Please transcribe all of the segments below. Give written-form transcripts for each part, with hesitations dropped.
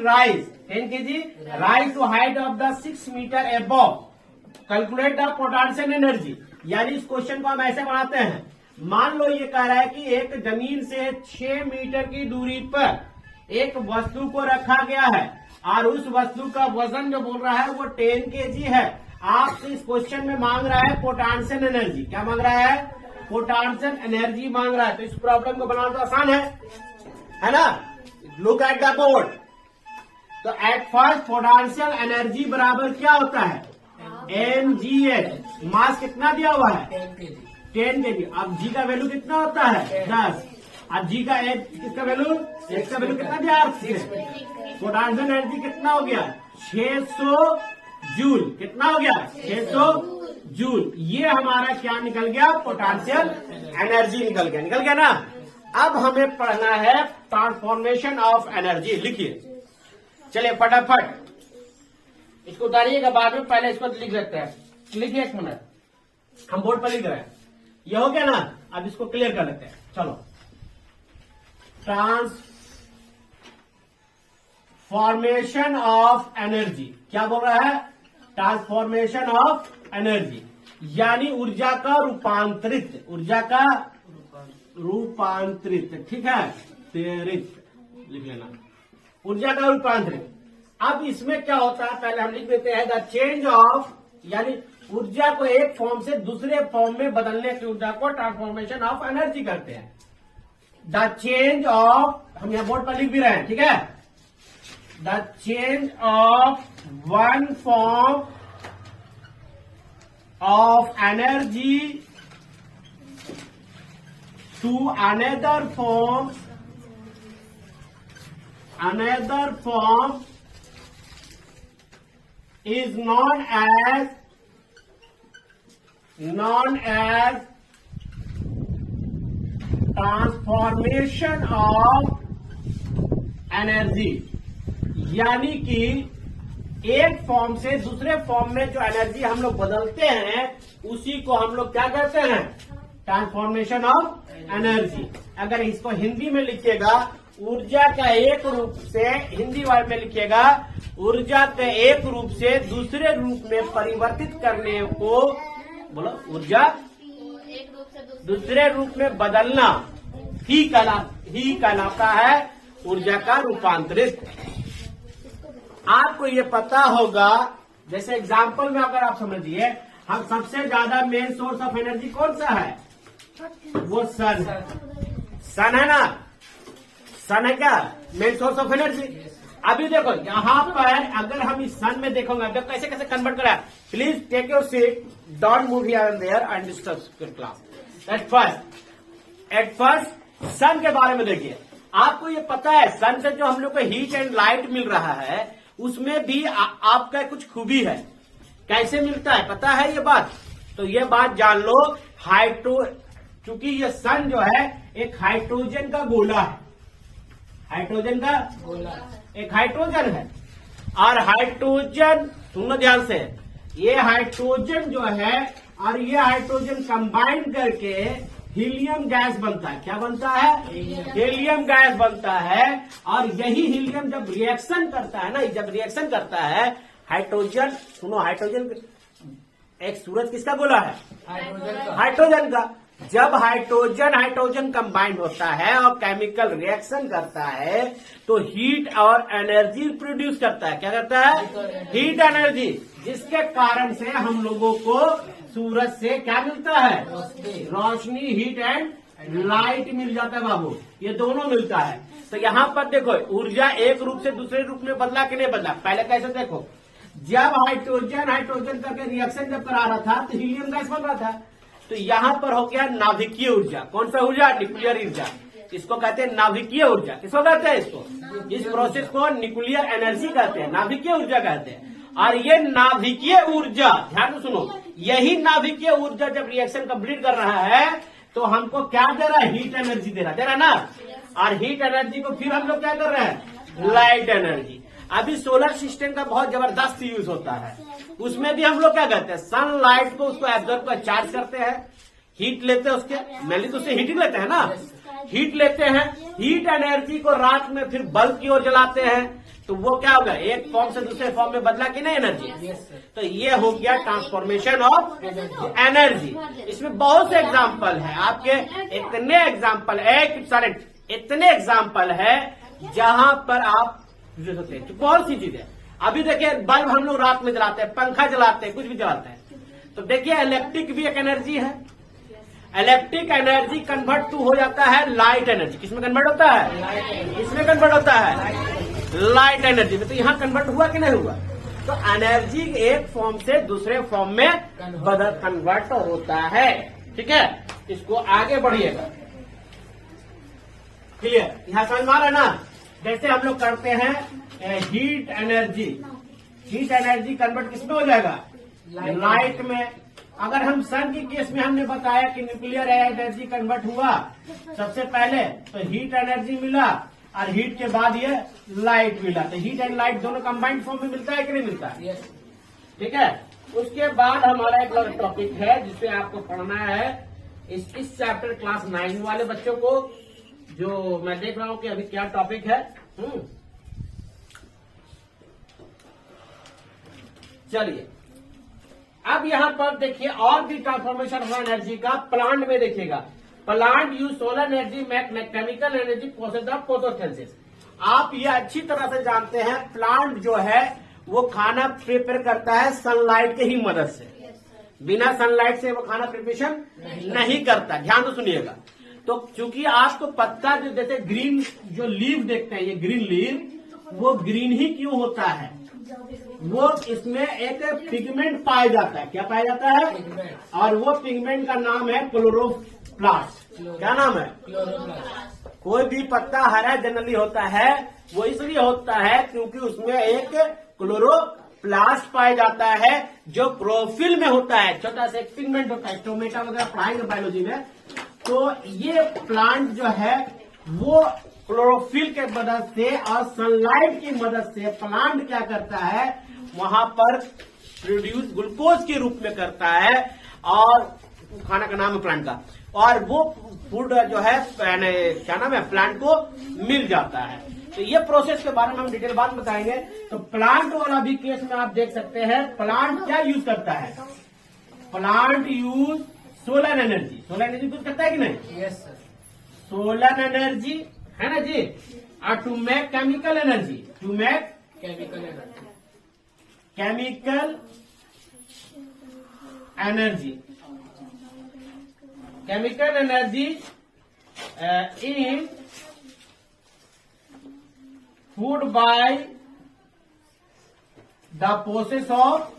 rise to height of the 6 meter above. Calculate the potential energy. यानी इस question को हम ऐसे बनाते हैं, मान लो ये कह रहा है कि एक जमीन से 6 मीटर की दूरी पर एक वस्तु को रखा गया है और उस वस्तु का वजन जो बोल रहा है वो 10 kg है। आपसे इस क्वेश्चन में मांग रहा है पोटेंशियल एनर्जी। क्या मांग रहा है? पोटेंशियल एनर्जी मांग रहा है। तो इस प्रॉब्लम को बनाना तो आसान है ना? Look at the board. तो एट फर्स्ट पोटेंशियल एनर्जी बराबर क्या होता है? mgh। मास कितना दिया हुआ है? 10 kg। अब g का वैल्यू कितना होता है? 10। अब g का किसका वैल्यू? x का वैल्यू कितना दिया आपसे? पोटेंशियल एनर्जी कितना हो गया? 600 जूल। कितना हो गया? 600 जूल। ये हमारा क्या निकल गया? पोटेंशियल एनर्जी निकल गया ना। अब हमें पढ़ना है ट्रांसफॉर्मेशन ऑफ एनर्जी। लिखिए, चलिए फटाफट इसको उतारिएगा, बाद में पहले इसको लिख लेते हैं। लिखिए, 1 मिनट, हम बोर्ड पर लिख रहे हैं। ये हो गया ना? अब इसको क्लियर कर लेते हैं। चलो, ट्रांसफॉर्मेशन ऑफ एनर्जी। क्या बोल रहा है? ट्रांसफॉर्मेशन ऑफ एनर्जी यानी ऊर्जा का रूपांतरित। ऊर्जा का रूपांतरित, ठीक है, प्रेरित लिख लेना। ऊर्जा का रूपांतरित। अब इसमें क्या होता है, पहले हम लिख देते हैं द चेंज ऑफ, यानी ऊर्जा को एक फॉर्म से दूसरे फॉर्म में बदलने की ऊर्जा को ट्रांसफॉर्मेशन ऑफ एनर्जी करते हैं। द चेंज ऑफ, हम यहां बोर्ड पर लिख भी रहे हैं, ठीक है, the change of one form of energy to another form is known as transformation of energy. यानी कि एक फॉर्म से दूसरे फॉर्म में जो एनर्जी हम लोग बदलते हैं उसी को हम लोग क्या कहते हैं? Transformation of energy. अगर इसको हिंदी में लिखिएगा, ऊर्जा का एक रूप से, हिंदी वर्ड में लिखिएगा, ऊर्जा के एक रूप से दूसरे रूप में परिवर्तित करने को, बोलो, ऊर्जा एक रूप से दूसरे रूप में बदलना ही कहलाता है ऊर्जा का रूपांतरित। आपको ये पता होगा, जैसे एग्जाम्पल में अगर आप समझिए, हम सबसे ज्यादा मेन सोर्स ऑफ एनर्जी कौन सा है? वो सन है ना? सन है क्या मेन सोर्स ऑफ एनर्जी? अभी देखो यहाँ पर अगर हम इस सन में देखोगे, अब कैसे कैसे कन्वर्ट करा। Please take your seat, don't move here and there and disturb your class. At first sun के बारे में देखिए। आपको ये पता है सन से जो हम लोग को हीट एंड लाइट मिल रहा है उसमें भी आपका कुछ खूबी है। कैसे मिलता है पता है ये बात? तो ये बात जान लो। चूंकि ये सन जो है एक हाइड्रोजन का गोला है। हाइड्रोजन का गोला, एक हाइड्रोजन है, और हाइड्रोजन, सुनो ध्यान से, ये हाइड्रोजन जो है और ये हाइड्रोजन कंबाइन करके हीलियम गैस बनता है। क्या बनता है? हीलियम गैस बनता है। और यही हीलियम जब रिएक्शन करता है ना, जब रिएक्शन करता है हाइड्रोजन, सुनो, हाइड्रोजन एक सूरज किसका गोला है? हाइड्रोजन का। जब हाइड्रोजन कंबाइंड होता है और केमिकल रिएक्शन करता है तो हीट और एनर्जी प्रोड्यूस करता है। क्या करता है? हीट एनर्जी, जिसके कारण से हम लोगों को सूरज से क्या मिलता है? रोशनी, हीट एंड लाइट मिल जाता है बाबू। ये दोनों मिलता है। तो यहाँ पर देखो, ऊर्जा एक रूप से दूसरे रूप में बदला कि नहीं बदला? पहले कैसे देखो, जब हाइड्रोजन करके रिएक्शन जब करा रहा था तो हीलियम गैस बन रहा था। तो यहाँ पर हो गया नाभिकीय ऊर्जा। कौन सा ऊर्जा? न्यूक्लियर ऊर्जा। इसको कहते हैं नाभिकीय ऊर्जा। किसको कहते हैं? इसको, इस प्रोसेस को न्यूक्लियर एनर्जी कहते हैं, नाभिकीय ऊर्जा कहते हैं। और ये नाभिकीय ऊर्जा, ध्यान से सुनो, यही नाभिकीय ऊर्जा जब रिएक्शन कंप्लीट कर रहा है तो हमको क्या दे रहा है? हीट एनर्जी दे रहा है ना। और हीट एनर्जी को फिर हम लोग क्या कर रहे हैं? Light energy. अभी सोलर सिस्टम का बहुत जबरदस्त यूज होता है, उसमें भी हम लोग क्या करते हैं? सनलाइट को उसको एब्जॉर्ब कर चार्ज करते हैं, हीट लेते हैं उसके, मेनली तो उससे हीटिंग लेते हैं ना, हीट लेते हैं। हीट एनर्जी को रात में फिर बल्ब की ओर जलाते हैं, तो वो क्या होगा, एक फॉर्म से दूसरे फॉर्म में बदला कि नहीं एनर्जी। Yes sir. तो ये हो गया ट्रांसफॉर्मेशन ऑफ एनर्जी। इसमें बहुत से एग्जाम्पल है आपके, इतने एग्जाम्पल इतने एग्जाम्पल है जहां पर आप जो सकते हैं। बहुत सी चीजें अभी देखिए, बल्ब हम लोग रात में जलाते हैं, पंखा जलाते हैं, कुछ भी जलाते हैं, तो देखिए इलेक्ट्रिक भी एक एनर्जी है। इलेक्ट्रिक एनर्जी कन्वर्ट टू हो जाता है लाइट एनर्जी। किसमें कन्वर्ट होता है, इसमें कन्वर्ट होता है लाइट एनर्जी में। तो यहां कन्वर्ट हुआ कि नहीं हुआ। तो एनर्जी एक फॉर्म से दूसरे फॉर्म में कन्वर्ट होता है। ठीक है, इसको आगे बढ़िएगा। क्लियर, यहां समझ में आ रहा है ना। जैसे हम लोग करते हैं heat energy, heat energy convert किसमें हो जाएगा, लाइट में। अगर हम सन के केस में हमने बताया कि न्यूक्लियर एनर्जी कन्वर्ट हुआ सबसे पहले, तो हीट एनर्जी मिला और हीट के बाद ये लाइट मिला। तो हीट एंड लाइट दोनों कंबाइंड फॉर्म में मिलता है कि नहीं मिलता है। यस। ठीक है, उसके बाद हमारा एक और टॉपिक है जिसपे आपको पढ़ना है इस चैप्टर क्लास 9 वाले बच्चों को, जो मैं देख रहा हूं कि अभी क्या टॉपिक है। चलिए, अब यहां पर देखिए और भी ट्रांसफॉर्मेशन ऑफ एनर्जी का प्लांट में देखिएगा। Plant use solar energy chemical energy process of photosynthesis. आप ये अच्छी तरह से जानते हैं, प्लांट जो है वो खाना प्रिपेयर करता है सनलाइट के ही मदद से। बिना सनलाइट से वो खाना प्रिपरेशन नहीं करता। ध्यान से सुनिएगा। तो चूंकि आपको पत्ता जो जैसे ग्रीन जो लीव देखते हैं, ये ग्रीन लीव वो ग्रीन ही क्यों होता है, वो इसमें एक पिगमेंट पाया जाता है। क्या पाया जाता है, और वो पिगमेंट का नाम है क्लोरोप्लास्ट। क्या नाम है, क्लोरोप्लास्ट। कोई भी पत्ता हरा जनरली होता है, वो इसलिए होता है क्योंकि उसमें एक क्लोरोप्लास्ट पाया जाता है जो क्लोरोफिल में होता है। छोटा सा एक पिगमेंट होता है, टोमेटा वगैरह पढ़ाएंगे बायोलॉजी में। तो ये प्लांट जो है वो क्लोरोफिल के मदद से और सनलाइट की मदद से प्लांट क्या करता है, वहां पर प्रोड्यूस ग्लूकोज के रूप में करता है, और खाना का नाम है प्लांट का, और वो फूड जो है क्या नाम है, प्लांट को मिल जाता है। तो ये प्रोसेस के बारे में हम डिटेल बाद में बताएंगे। तो प्लांट वाला भी केस में आप देख सकते हैं, प्लांट क्या यूज करता है, plant use solar energy. Solar energy use करता है कि नहीं। Yes sir. सोलर एनर्जी है ना जी, और to make chemical energy, to make chemical energy. Chemical energy, chemical energy in food by the process of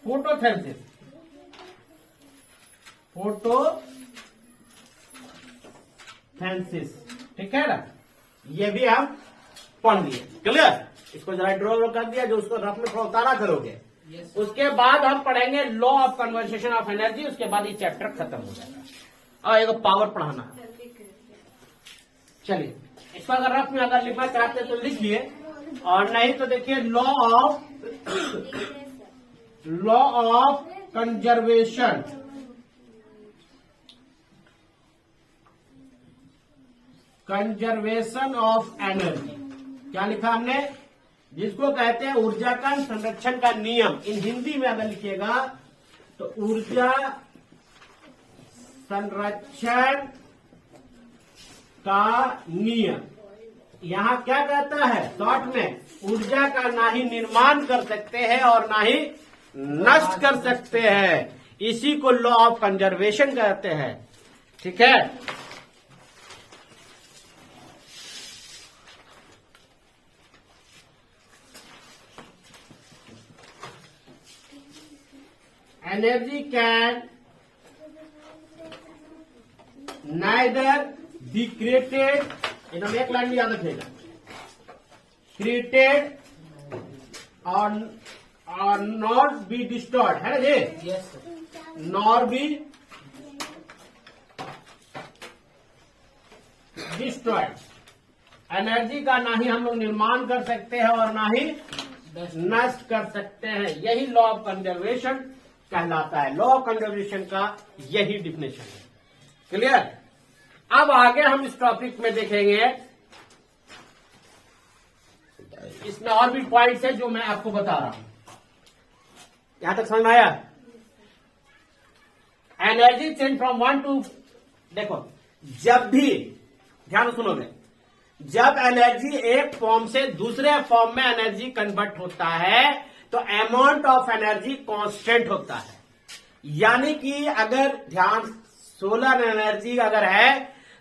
photosynthesis. ठीक है ना, ये भी हम पढ़ लिए। क्लियर, इसको जरा ड्रॉ कर दिया, जो उसको रफ में थोड़ा उतारा करोगे। यस। उसके बाद हम पढ़ेंगे law of conversation of energy. उसके बाद ये चैप्टर खत्म हो जाएगा और एक पावर पढ़ाना। चलिए, इसको अगर रफ में अगर लिखना चाहते तो लिख लिए, और नहीं तो देखिए law of conservation of energy. क्या लिखा हमने, जिसको कहते हैं ऊर्जा का संरक्षण का नियम। इन हिंदी में अगर लिखिएगा तो ऊर्जा संरक्षण का नियम। यहाँ क्या कहता है, शॉर्ट में, ऊर्जा का ना ही निर्माण कर सकते हैं और ना ही नष्ट कर सकते हैं। इसी को लॉ ऑफ कंजर्वेशन कहते हैं। ठीक है, energy can neither be created, एकदम एक लाइन में याद रखिएगा, क्रिएटेड और नॉट बी डिस्ट्रॉयड, है ना जी। Yes sir. Nor be destroyed. Energy का ना ही हम लोग निर्माण कर सकते हैं और ना ही नष्ट कर सकते हैं। यही लॉ ऑफ कंजर्वेशन कहलाता है। लॉ ऑफ कंजर्वेशन का यही डिफिनेशन है। क्लियर, अब आगे हम इस टॉपिक में देखेंगे इसमें और भी पॉइंट्स है जो मैं आपको बता रहा हूं। यहां तक समझ में आया? Energy change from one two, देखो जब भी ध्यान सुनोगे, जब एनर्जी एक फॉर्म से दूसरे फॉर्म में एनर्जी कन्वर्ट होता है तो अमाउंट ऑफ एनर्जी कांस्टेंट होता है। यानी कि अगर ध्यान, सोलर एनर्जी अगर है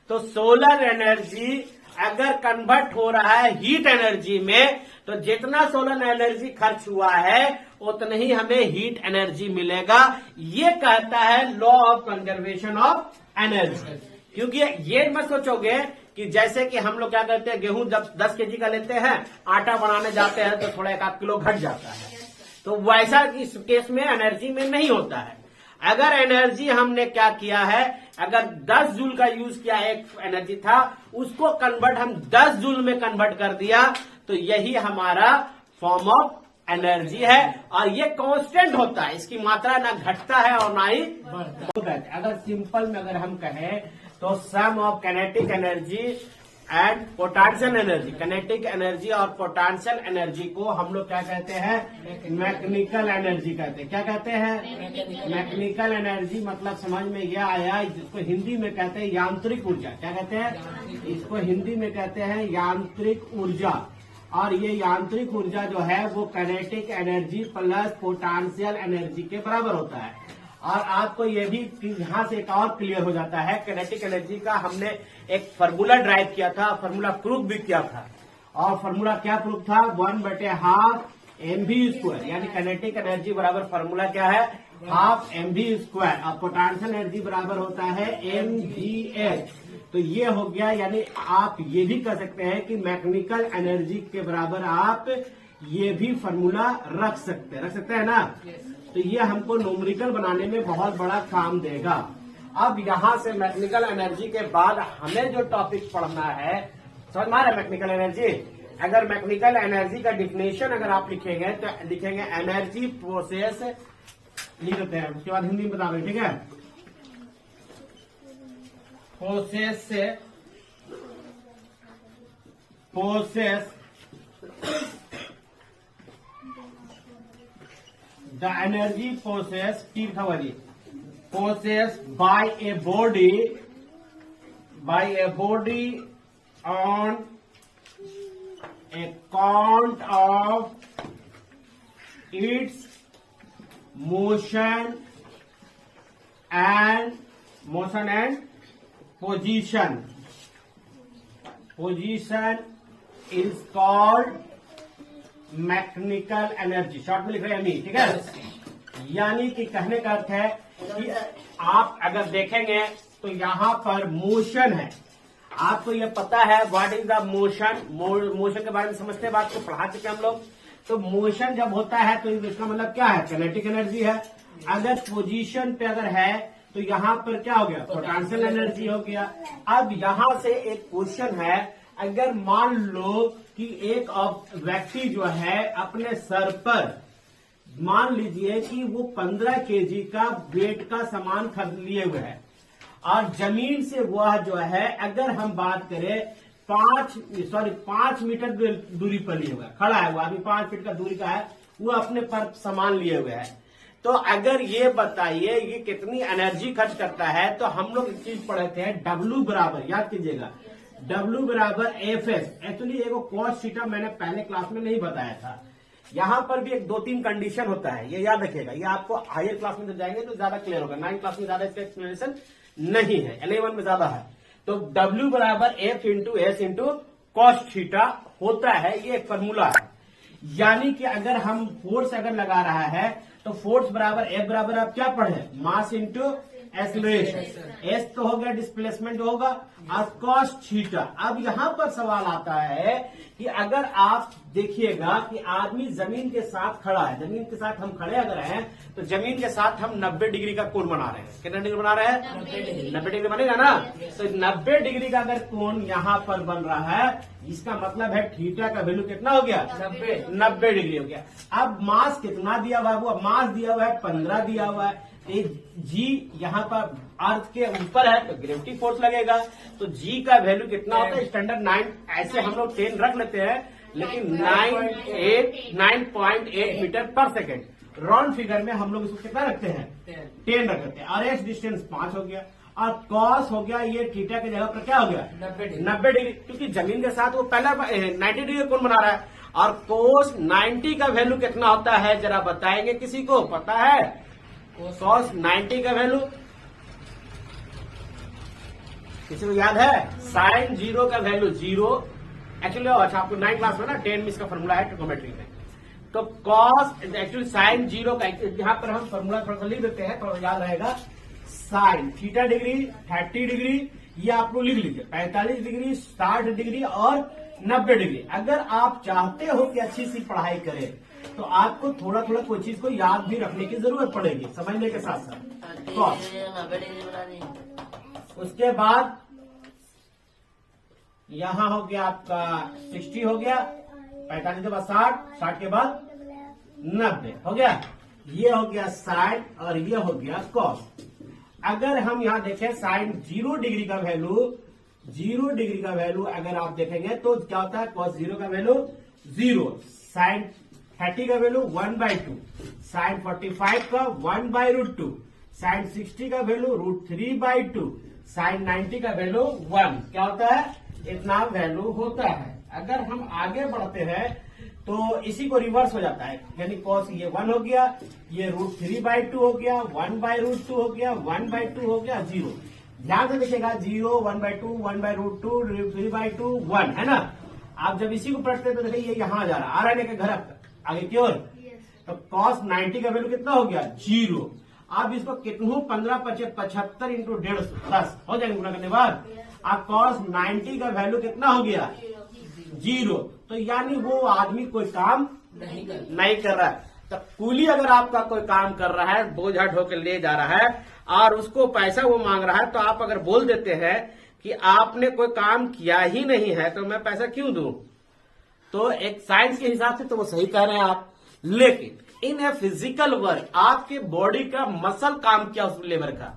तो सोलर एनर्जी अगर कन्वर्ट हो रहा है हीट एनर्जी में, तो जितना सोलर एनर्जी खर्च हुआ है उतना ही हमें हीट एनर्जी मिलेगा। ये कहता है law of conservation of energy. क्योंकि ये मत सोचोगे कि जैसे कि हम लोग क्या करते हैं, गेहूं जब 10 केजी का लेते हैं, आटा बनाने जाते हैं तो थोड़ा 1 किलो घट जाता है, तो वैसा इस केस में एनर्जी में नहीं होता है। अगर एनर्जी हमने क्या किया है, अगर 10 जूल का यूज किया, एक एनर्जी था उसको कन्वर्ट हम 10 जूल में कन्वर्ट कर दिया, तो यही हमारा फॉर्म ऑफ एनर्जी है। और ये कांस्टेंट होता है, इसकी मात्रा ना घटता है और ना ही बढ़ता है। अगर सिंपल में अगर हम कहें तो sum of kinetic energy and potential energy, kinetic energy और पोटेंशियल एनर्जी को हम लोग क्या कहते हैं, मैकेनिकल एनर्जी कहते हैं। क्या कहते हैं? Mechanical energy. मतलब समझ में यह आया, जिसको हिंदी में कहते हैं यांत्रिक ऊर्जा। क्या कहते हैं? इसको हिंदी में कहते हैं यांत्रिक ऊर्जा। और ये यांत्रिक ऊर्जा जो है वो kinetic energy plus potential energy के बराबर होता है। और आपको ये भी यहां से एक और क्लियर हो जाता है, काइनेटिक एनर्जी का हमने एक फार्मूला ड्राइव किया था, फार्मूला प्रूफ भी किया था। और फार्मूला क्या प्रूफ था? 1/2 mv², यानी काइनेटिक एनर्जी बराबर फार्मूला क्या है? Half mv²। और पोटेंशियल एनर्जी बराबर होता है mgh। तो ये हो गया, यानी आप ये भी कह सकते हैं कि मैकेनिकल एनर्जी के बराबर आप ये भी फार्मूला रख सकते हैं ना। तो ये हमको न्यूमेरिकल बनाने में बहुत बड़ा काम देगा। अब यहां से मैकेनिकल एनर्जी के बाद हमें जो टॉपिक पढ़ना है, समझ में आ रहा है? मैकेनिकल एनर्जी, अगर मैकेनिकल एनर्जी का डिफिनेशन अगर आप लिखेंगे तो लिखेंगे एनर्जी प्रोसेस, लिख देते हैं, उसके बाद हिंदी में बता देंगे, ठीक है? Process the energy process by a body on account of its motion and position is called mechanical energy. Short में लिख रहे हैं एमई, ठीक है? यानी कि कहने का अर्थ है कि आप अगर देखेंगे तो यहाँ पर मोशन है, आपको ये पता है what is the motion. Motion के बारे में समझते हैं, बात को पढ़ा चुके हम लोग। तो मोशन जब होता है तो इसका मतलब क्या है? काइनेटिक एनर्जी है। अगर पोजीशन पे अगर है तो यहाँ पर क्या हो गया? पोटेंशियल एनर्जी हो गया। अब यहाँ से एक क्वेश्चन है, अगर मान लो कि एक व्यक्ति जो है अपने सर पर, मान लीजिए कि वो 15 केजी का वेट का सामान खरीद लिए हुए है, और जमीन से वह जो है, अगर हम बात करें 5 मीटर दूरी पर लिए हुआ है, खड़ा है वो अभी 5 फीट का दूरी का है, वो अपने पर सामान लिए हुए है। तो अगर ये बताइए ये कितनी एनर्जी खर्च करता है, तो हम लोग एक चीज पढ़े थे, W बराबर, याद कीजिएगा, W बराबर FS। एक्चुअली एगो कॉस थीटा मैंने पहले क्लास में नहीं बताया था। यहाँ पर भी एक 2-3 कंडीशन होता है, ये याद रखिएगा। ये आपको हायर क्लास में जब जाएंगे तो ज्यादा क्लियर होगा, 9th क्लास में ज्यादा इसका एक्सप्लेनेशन नहीं है, 11 में ज्यादा है। तो W बराबर F into S into cos theta होता है, ये एक फॉर्मूला है। यानी कि अगर हम फोर्स अगर लगा रहा है तो फोर्स बराबर F बराबर आप क्या पढ़े? Mass into acceleration. एस तो हो गया डिस्प्लेसमेंट होगा, और कॉस थीटा। अब यहाँ पर सवाल आता है कि अगर आप देखिएगा कि आदमी जमीन के साथ खड़ा है, जमीन के साथ हम खड़े अगर हैं तो जमीन के साथ हम 90 डिग्री का कोण बना रहे हैं। कितना डिग्री बना रहे हैं? 90 डिग्री बनेगा ना। तो 90 डिग्री का अगर कोण यहाँ पर बन रहा है, इसका मतलब है थीटा का वैल्यू कितना हो गया? 90 डिग्री हो गया। अब मास कितना दिया हुआ है? वो मास दिया हुआ है 15 दिया हुआ है। जी यहाँ पर अर्थ के ऊपर है तो ग्रेविटी फोर्स लगेगा, तो जी का वैल्यू कितना होता है? स्टैंडर्ड 9, ऐसे हम लोग 10 रख लेते हैं। लेकिन 9.8 मीटर पर सेकेंड। राउंड फिगर में हम लोग इसको कितना रखते हैं? 10 रख देते हैं। और एच डिस्टेंस 5 हो गया और कॉस हो गया, ये थीटा की जगह पर क्या हो गया? 90 डिग्री, क्योंकि जमीन के साथ वो पहला 90 डिग्री कौन बना रहा है। और कोस 90 का वैल्यू कितना होता है जरा बताएंगे? किसी को पता है कॉस 90 का वैल्यू? किसी को याद है? साइन 0 का वैल्यू 0 एक्चुअली। अच्छा, आपको 9 क्लास में ना 10 में इसका फॉर्मूला है ट्रिग्नोमेट्री में। तो कॉस एक्चुअली साइन 0 का, यहां पर हम फॉर्मूला थोड़ा सा लिख देते हैं, थोड़ा याद रहेगा। साइन थीटा डिग्री 30 डिग्री, ये आप लोग लिख लीजिए, 45 डिग्री, 60 डिग्री और 90 डिग्री। अगर आप चाहते हो कि अच्छी सी पढ़ाई करें तो आपको थोड़ा थोड़ा कोई चीज को याद भी रखने की जरूरत पड़ेगी समझने के साथ साथ। कॉस, उसके बाद यहां हो गया आपका 60 हो गया, 45 के बाद 60 के बाद 90 हो गया, ये हो गया साइन और ये हो गया कॉस। अगर हम यहां देखें साइन 0 डिग्री का वैल्यू अगर आप देखेंगे तो क्या होता है? कॉस 0 का वैल्यू 0, साइन 30 का वैल्यू 1/2, साइन 45 का 1/√2, साइन 60 का वैल्यू √3/2, साइन 90 का वैल्यू 1। क्या होता है? इतना वैल्यू होता है। अगर हम आगे बढ़ते हैं तो इसी को रिवर्स हो जाता है, यानी कॉस ये 1 हो गया, ये √3/2 हो गया, 1/√2 हो गया, 1/2 हो गया, 0। ध्यान से देखिएगा, 0, 1/2, 1/√2, 3/2, 1 है ना। आप जब इसी को पढ़ते तो देखिए ये यहां जा रहा है घर आगे की ओर। तो कॉस 90 का वैल्यू कितना हो गया? 0। आप इसको कितनू 15 × 75 × 150 हो जाएंगे गुणा करने बाद। आप कॉस 90 का वैल्यू कितना हो गया? 0। तो यानी वो आदमी कोई काम नहीं कर रहा है। तो कूली अगर आपका कोई काम कर रहा है, बोझा ढोकर ले जा रहा है और उसको पैसा वो मांग रहा है, तो आप अगर बोल देते हैं कि आपने कोई काम किया ही नहीं है तो मैं पैसा क्यों दूं? तो एक साइंस के हिसाब से तो वो सही कह रहे हैं आप, लेकिन इन ए फिजिकल वर्क आपके बॉडी का मसल काम किया उस लेबर का,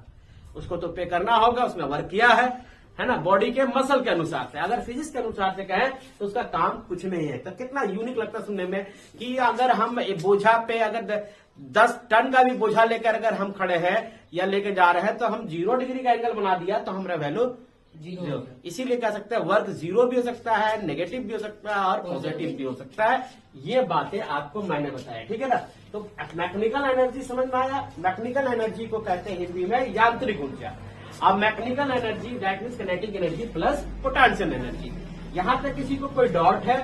उसको तो पे करना होगा, उसने वर्क किया है ना, बॉडी के मसल के अनुसार से। अगर फिजिक्स के अनुसार से कहें तो उसका काम कुछ नहीं है। तो कितना यूनिक लगता है सुनने में कि अगर हम बोझा पे अगर 10 टन का भी बोझा लेकर अगर हम खड़े हैं या लेकर जा रहे हैं तो हम 0 डिग्री का एंगल बना दिया तो हमारा वैल्यू 0। इसीलिए कह सकते हैं वर्क 0 भी हो सकता है, नेगेटिव भी हो सकता है और पॉजिटिव भी हो सकता है। ये बातें आपको मैंने बताया, ठीक है ना। तो मैकेनिकल एनर्जी समझ में आया? मैकेनिकल एनर्जी को कहते हैं हिंदी में यांत्रिक ऊर्जा। अब mechanical energy that means kinetic energy plus potential energy. यहां तक किसी को कोई डाउट है,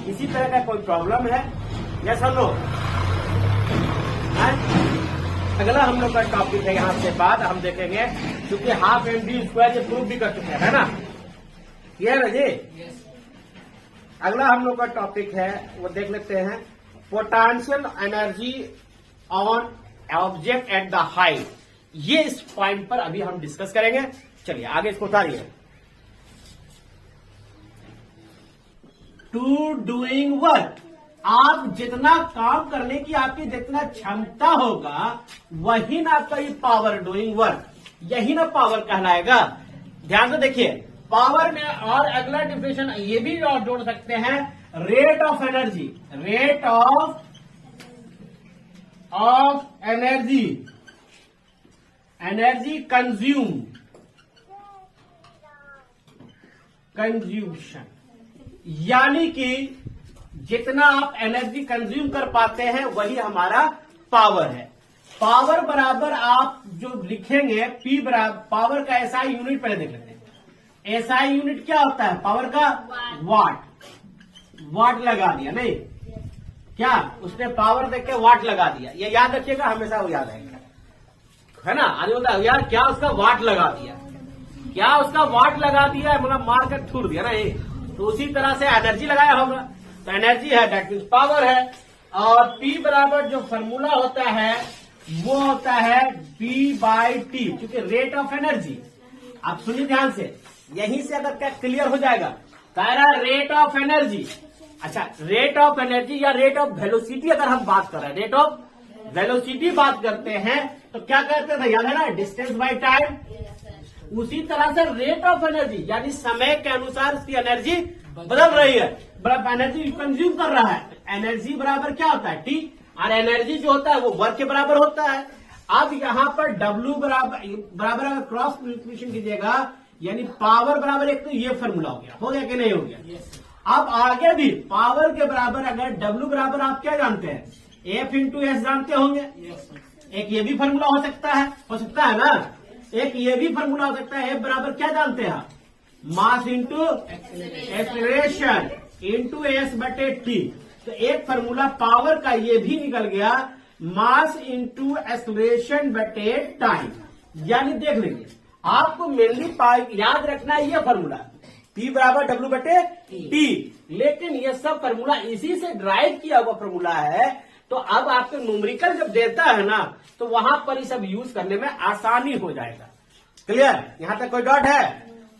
किसी तरह का कोई प्रॉब्लम है? यस और नो? अगला हम लोग का टॉपिक है, यहां से बाद हम देखेंगे क्योंकि हाफ mv² ये प्रूव भी कर चुके हैं, है ना। क्लियर है जी? अगला हम लोग का टॉपिक है वो देख लेते हैं, potential energy on object at the height. ये इस पॉइंट पर अभी हम डिस्कस करेंगे। चलिए आगे इसको उतारिए। टू डूइंग वर्क, आप जितना काम करने की आपकी जितना क्षमता होगा वही ना आपका ये पावर, डूइंग वर्क, यही ना पावर कहलाएगा। ध्यान से देखिए, पावर में और अगला डिफिनेशन ये भी और जोड़ सकते हैं, rate of energy, rate of energy, energy consumption, यानी कि जितना आप एनर्जी कंज्यूम कर पाते हैं वही हमारा पावर है। पावर बराबर आप जो लिखेंगे पी बराबर, पावर का एसआई यूनिट पहले देख लेते हैं। एसआई यूनिट क्या होता है पावर का? वाट लगा दिया, नहीं क्या उसने पावर देख के वाट लगा दिया, ये याद रखिएगा, हमेशा वो याद रहेगा, है ना। आदमी बोलता है यार क्या उसका वाट लगा दिया, क्या उसका वाट लगा दिया, मतलब मार कर छूट दिया ना। ये तो उसी तरह से एनर्जी लगाया होगा, तो एनर्जी है दैट मीन्स पावर है। और P बराबर जो फॉर्मूला होता है वो होता है B/T, क्योंकि रेट ऑफ एनर्जी, आप सुनिए ध्यान से, यहीं से अगर क्या क्लियर हो जाएगा, कह रहा है रेट ऑफ एनर्जी। अच्छा, रेट ऑफ एनर्जी या रेट ऑफ वेलोसिटी अगर हम बात कर रहे हैं, रेट ऑफ वेलोसिटी बात करते हैं तो क्या कहते थे, याद है ना, डिस्टेंस बाय टाइम। उसी तरह से रेट ऑफ एनर्जी यानी समय के अनुसार उसकी एनर्जी बदल रही है। बराबर एनर्जी कंज्यूम कर रहा है। एनर्जी बराबर क्या होता है? टी। और एनर्जी जो होता है वो वर्क के बराबर होता है। अब यहाँ पर W बराबर अगर क्रॉस मल्टीप्लिकेशन कीजिएगा यानी पावर बराबर एक, तो ये फॉर्मूला हो गया कि नहीं हो गया? अब आगे भी पावर के बराबर अगर W बराबर आप क्या जानते हैं? F इंटू एस जानते होंगे। एक ये भी फॉर्मूला हो सकता है ना? एक ये भी फॉर्मूला हो सकता है। F बराबर क्या जानते हैं आप? Mass into acceleration into S बटे टी। तो एक फॉर्मूला पावर का ये भी निकल गया, मास इंटू एक्सेलरेशन बटे टाइम। यानी देख लीजिए, आपको मेनली याद रखना है ये फॉर्मूला P बराबर W बटे टी। लेकिन ये सब फॉर्मूला इसी से ड्राइव किया हुआ फॉर्मूला है। तो अब आपको न्यूमेरिकल जब देता है ना, तो वहां पर ये सब यूज करने में आसानी हो जाएगा। क्लियर? यहां तक कोई डाउट है?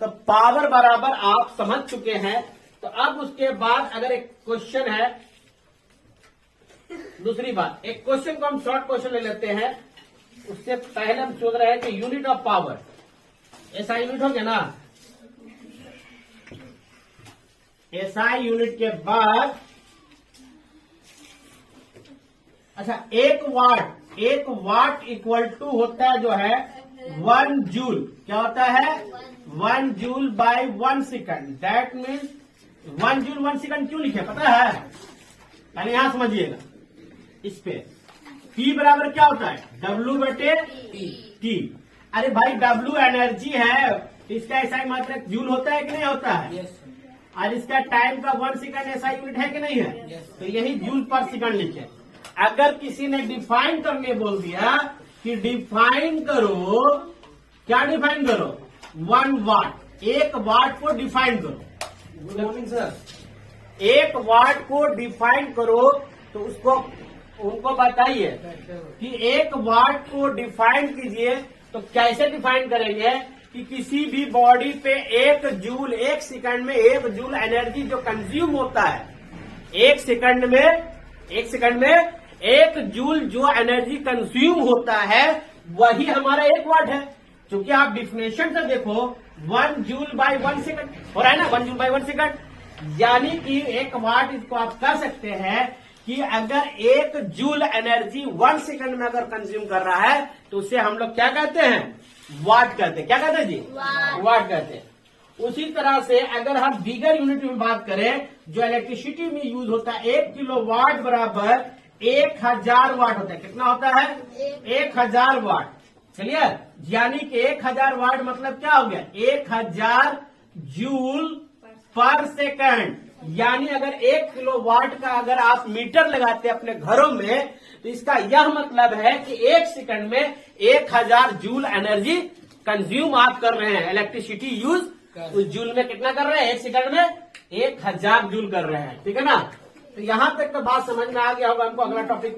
तो पावर बराबर आप समझ चुके हैं। तो अब उसके बाद अगर एक क्वेश्चन है, दूसरी बात, एक क्वेश्चन को हम शॉर्ट क्वेश्चन ले लेते हैं। उससे पहले हम सोच रहे हैं कि यूनिट ऑफ पावर, ऐसा यूनिट हो गया ना? एसआई यूनिट के बाद अच्छा, एक वाट इक्वल टू होता है जो है 1 जूल। क्या होता है? 1 joule by 1 second. That means 1 joule 1 second क्यों लिखे पता है? पहले यहां समझिएगा। इस पे P बराबर क्या होता है? W बटे T। अरे भाई W एनर्जी है, इसका ऐसा मात्रा जूल होता है कि नहीं होता है? और इसका टाइम का 1 सेकंड ऐसा यूनिट है कि नहीं है? तो यही जूल पर सेकंड लिखे। अगर किसी ने डिफाइन करने बोल दिया कि डिफाइन करो, क्या डिफाइन करो? 1 वाट। 1 वाट को डिफाइन करो। Good morning sir. 1 वाट को डिफाइन करो तो उनको बताइए कि 1 वाट को डिफाइन कीजिए। तो कैसे डिफाइन करेंगे कि किसी भी बॉडी पे 1 जूल, 1 सेकंड में 1 जूल एनर्जी जो कंज्यूम होता है, 1 सेकंड में 1 जूल जो एनर्जी कंज्यूम होता है वही हमारा 1 वाट है। क्योंकि आप डिफिनेशन से देखो 1 जूल बाय 1 सेकंड हो रहा है ना, 1 जूल बाय 1 सेकंड। यानी कि 1 वाट इसको आप कह सकते हैं कि अगर 1 जूल एनर्जी 1 सेकंड में अगर कंज्यूम कर रहा है तो उसे हम लोग क्या कहते हैं? वाट कहते हैं। क्या कहते हैं जी? वाट कहते हैं। उसी तरह से अगर हम बिगर यूनिट में बात करें, जो इलेक्ट्रिसिटी में यूज होता है, 1 किलो वाट बराबर 1000 वाट होता है। कितना होता है? 1000 वाट। चलिए, यानी कि 1000 वाट मतलब क्या हो गया? 1000 जूल पर सेकंड। यानी अगर 1 किलो वाट का अगर आप मीटर लगाते हैं अपने घरों में, तो इसका यह मतलब है कि 1 सेकंड में 1000 जूल एनर्जी कंज्यूम आप कर रहे हैं, इलेक्ट्रिसिटी यूज। उस जूल में कितना कर रहे हैं? 1 सेकंड में 1000 जूल कर रहे हैं। ठीक है ना? तो यहां तक तो बात समझ में आ गया होगा हमको। अगला टॉपिक